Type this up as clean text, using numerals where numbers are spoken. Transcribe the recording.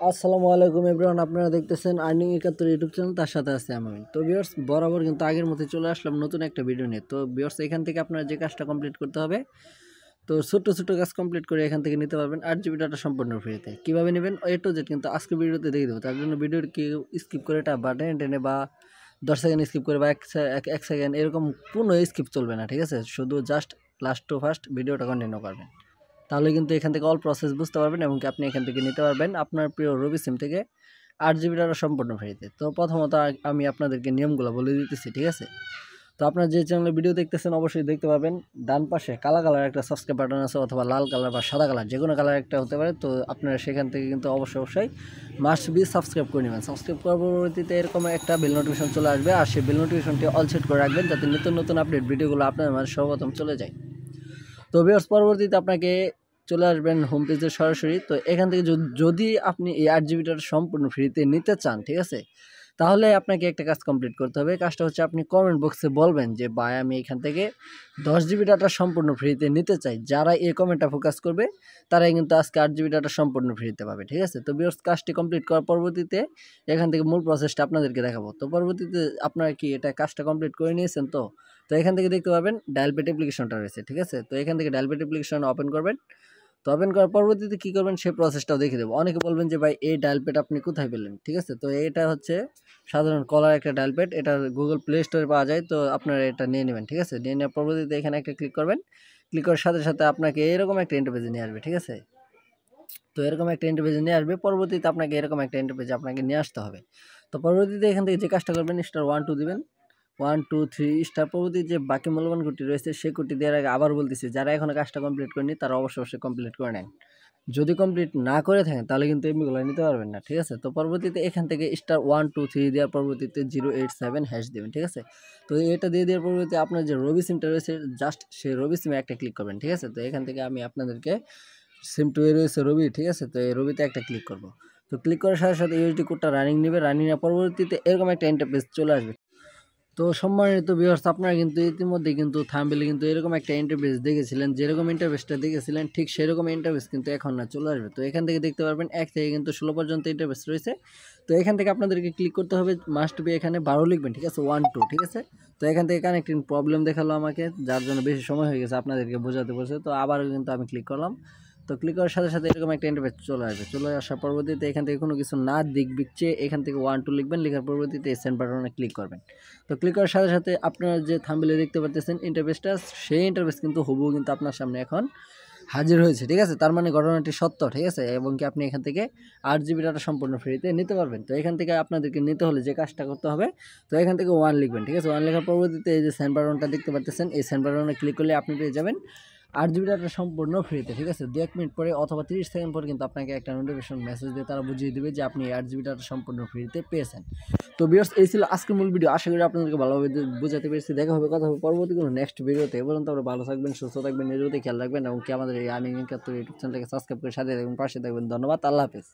আসসালামু আলাইকুম এভরিওয়ান, আপনারা দেখতেছেন আর্নিং 71 ইউটিউব চ্যানেল। তার সাথে আছে আমি। তো ভিউয়ার্স, বরাবর কিন্তু আগের মতো চলে আসলাম নতুন একটা ভিডিও নিয়ে। তো ভিউয়ার্স, এখান থেকে আপনারা যে কাজটা কমপ্লিট করতে হবে, তো ছোট্ট ছোট্ট কাজ কমপ্লিট করে এখান থেকে নিতে পারবেন 8 জিবি ডাটা সম্পূর্ণ ফ্রিতে। কীভাবে নেবেন এ টু জেড কিন্তু আজকে ভিডিওতে দেখে দেবো। তার জন্য ভিডিওটি স্কিপ করে বা টেনে টেনে বা 10 সেকেন্ড স্কিপ করে বা এক সেকেন্ড এরকম পূর্ণ স্কিপ চলবে না, ঠিক আছে? শুধু জাস্ট লাস্ট টু ফার্স্ট ভিডিওটা কন্টিনিউ করবেন, তাহলে কিন্তু এখান থেকে অল প্রসেস বুঝতে পারবেন এবং আপনি এখান থেকে নিতে পারবেন আপনার প্রিয় রবি সিম থেকে 8 জিবি ডাটা সম্পূর্ণ ফ্রিতে। তো প্রথমত আমি আপনাদেরকে নিয়মগুলো বলে দিতেছি, ঠিক আছে? তো আপনার যে চ্যানেলে ভিডিও দেখতেছেন অবশ্যই দেখতে পাবেন ডান পাশে কালা কালার একটা সাবস্ক্রাইব বাটন আছে, অথবা লাল কালার বা সাদা কালার যে কোনো কালার একটা হতে পারে। তো আপনারা সেখান থেকে কিন্তু অবশ্যই মাস্ট বি সাবস্ক্রাইব করে নেবেন। সাবস্ক্রাইব করার পরবর্তীতে এরকম একটা বেল নোটিফিকেশন চলে আসবে, আর সেই বেল নোটিফিকেশনটি অল সেট করে রাখবেন যাতে নতুন নতুন আপডেট ভিডিওগুলো আপনার মাঝে সর্বপ্রথম চলে যায়। তো ভিউয়ার্স, পরবর্তীতে আপনাকে চলে আসবেন হোম পেজে সরাসরি। তো এখান থেকে যদি আপনি এই 8 জিবি ডাটা সম্পূর্ণ ফ্রিতে নিতে চান, ঠিক আছে, তাহলে আপনাকে একটা কাজ কমপ্লিট করতে হবে। কাজটা হচ্ছে আপনি কমেন্ট বক্সে বলবেন যে ভাই আমি এখান থেকে 10 জিবি ডাটা সম্পূর্ণ ফ্রিতে নিতে চাই। যারা এই কমেন্টটা ফোকাস করবে তারাই কিন্তু আজকে 8 জিবি ডাটা সম্পূর্ণ ফ্রিতে পাবে, ঠিক আছে? তো ভিউয়ার্স, কাজটি কমপ্লিট করার পরবর্তীতে এখান থেকে মূল প্রসেসটা আপনাদেরকে দেখাবো। তো পরবর্তীতে আপনারা কি এটা কাজটা কমপ্লিট করে নিয়েছেন? তো এখান থেকে দেখতে পাবেন ডায়াল পেড অ্যাপ্লিকেশনটা রয়েছে, ঠিক আছে? তো এখান থেকে ডায়াল পেড অ্যাপ্লিকেশন ওপেন করবেন। তো ওপেন করার পরবর্তীতে কী করবেন সেই প্রসেসটাও দেখে দেবো। অনেকে বলবেন যে ভাই এই ডায়াল পেড আপনি কোথায় পেলেন, ঠিক আছে? তো এটা হচ্ছে সাধারণ কলার একটা ডায়াল পেড, এটা গুগল প্লে স্টোরে পাওয়া যায়। তো আপনারা এটা নিয়ে নেবেন, ঠিক আছে? নিয়ে নেওয়ার পরবর্তীতে এখানে একটা ক্লিক করবেন। ক্লিক করার সাথে সাথে আপনাকে এরকম একটা ইন্টারফেসে নিয়ে আসবে, ঠিক আছে? তো এরকম একটা ইন্টারফেসে নিয়ে আসবে। পরবর্তীতে আপনাকে এরকম একটা ইন্টারফেসে আপনাকে নিয়ে আসতে হবে। তো পরবর্তীতে এখান থেকে যে কাজটা করবেন *1 2 দিবেন, 1 2 3 স্টার। পরবর্তী যে বাকি মূল্যবান কোডটি রয়েছে সেই কোডটি দেওয়ার আগে আবার বলতেছি, যারা এখনো কাজটা কমপ্লিট করেনি তারা অবশ্যই কমপ্লিট করে নেন। যদি কমপ্লিট না করে থাকেন তাহলে কিন্তু এমবিগুলো নিতে পারবেন না, ঠিক আছে? তো পরবর্তীতে এখান থেকে *1 2 3 দেওয়ার পরবর্তীতে 087 হ্যাশ দেবেন, ঠিক আছে? তো এটা দিয়ে দেওয়ার পরবর্তীতে আপনার যে রবি সিমটা রয়েছে জাস্ট সেই রবি সিমে একটা ক্লিক করবেন, ঠিক আছে? তো এখান থেকে আমি আপনাদেরকে সিম টু এ রয়েছে রবি, ঠিক আছে? তো এই রবিতে একটা ক্লিক করব। তো ক্লিক করার সাথে সাথে ইউএসডি কোডটা রানিং নেবে, রানিং নেওয়ার পরবর্তীতে এরকম একটা ইন্টারফেস চলে আসবে। তো সম্মানিত ভিউয়ার্স, আপনারা কিন্তু ইতিমধ্যে কিন্তু থাম্বনেলে কিন্তু এরকম একটা ইন্টারফেস দেখেছিলেন। যেরকম ইন্টারফেসটা দেখেছিলেন ঠিক সেরকম ইন্টারফেস কিন্তু এখন না চলে আসবে। তো এখান থেকে দেখতে পারবেন 1 থেকে কিন্তু 16 পর্যন্ত ইন্টারফেস রয়েছে। তো এখান থেকে আপনাদেরকে ক্লিক করতে হবে, মাস্ট বি এখানে 12 লিখবেন, ঠিক আছে? 1 2, ঠিক আছে? তো এখান থেকে কানেক্টিং প্রবলেম দেখালো আমাকে, যার জন্য বেশি সময় হয়ে গেছে আপনাদেরকে বোঝাতে বলছে। তো আবারও কিন্তু আমি ক্লিক করলাম। তো ক্লিক করার সাথে সাথে এরকম একটা ইন্টারফেস চলে আসবে। চলে আসার পরবর্তীতে এখান থেকে কোনো কিছু না দিকবিচ্ছে এখান থেকে 1 2 লিখবেন, লেখার পরবর্তীতে সেন্ড বাটনে ক্লিক করবেন। তো ক্লিক করার সাথে সাথে আপনারা যে থাম্বনেলে দেখতে পাচ্ছেন ইন্টারফেসটা, সেই ইন্টারফেস কিন্তু হুবহু কিন্তু আপনার সামনে এখন হাজির হয়েছে, ঠিক আছে? তার মানে ঘটনাটি সত্য, ঠিক আছে? এবং কি আপনি এখান থেকে 8 জিবি ডাটা সম্পূর্ণ ফ্রিতে নিতে পারবেন। তো এখান থেকে আপনাদেরকে নিতে হলে যে কাজটা করতে হবে, তো এখান থেকে 1 লিখবেন, ঠিক আছে? 1 লেখার পরবর্তীতে এই যে সেন্ড বাটনটা দেখতে পাচ্ছেন, এই সেন্ড বাটনে ক্লিক করলে আপনি পেয়ে যাবেন 8 জিবি ডাটা সম্পূর্ণ ফ্রিতে, ঠিক আছে? 2-1 মিনিট পরে অথবা 30 সেকেন্ড পরে কিন্তু আপনাকে একটা নোটিফিকেশন মেসেজ দিয়ে তারা বুঝিয়ে দেবে যে আপনি 8 জিবি ডাটা সম্পূর্ণ ফ্রিতে পেয়েছেন। তো ভিউয়ার্স, এই ছিল আজকের মূল ভিডিও। আশা করি আপনাদেরকে ভালোভাবে বোঝাতে পেরেছি। দেখা হবে, কথা হবে পরবর্তী কোনো নেক্সট ভিডিওতে। এ পর্যন্ত আপনারা ভালো থাকবেন, সুস্থ থাকবেন, নিজের প্রতি খেয়াল রাখবেন এবং কি আমাদের এই আর্নিং 71 ইউটিউব চ্যানেলটাকে সাবস্ক্রাইব করে সাথে থাকবেন, পাশে থাকবেন। ধন্যবাদ। আল্লাহ হাফেজ।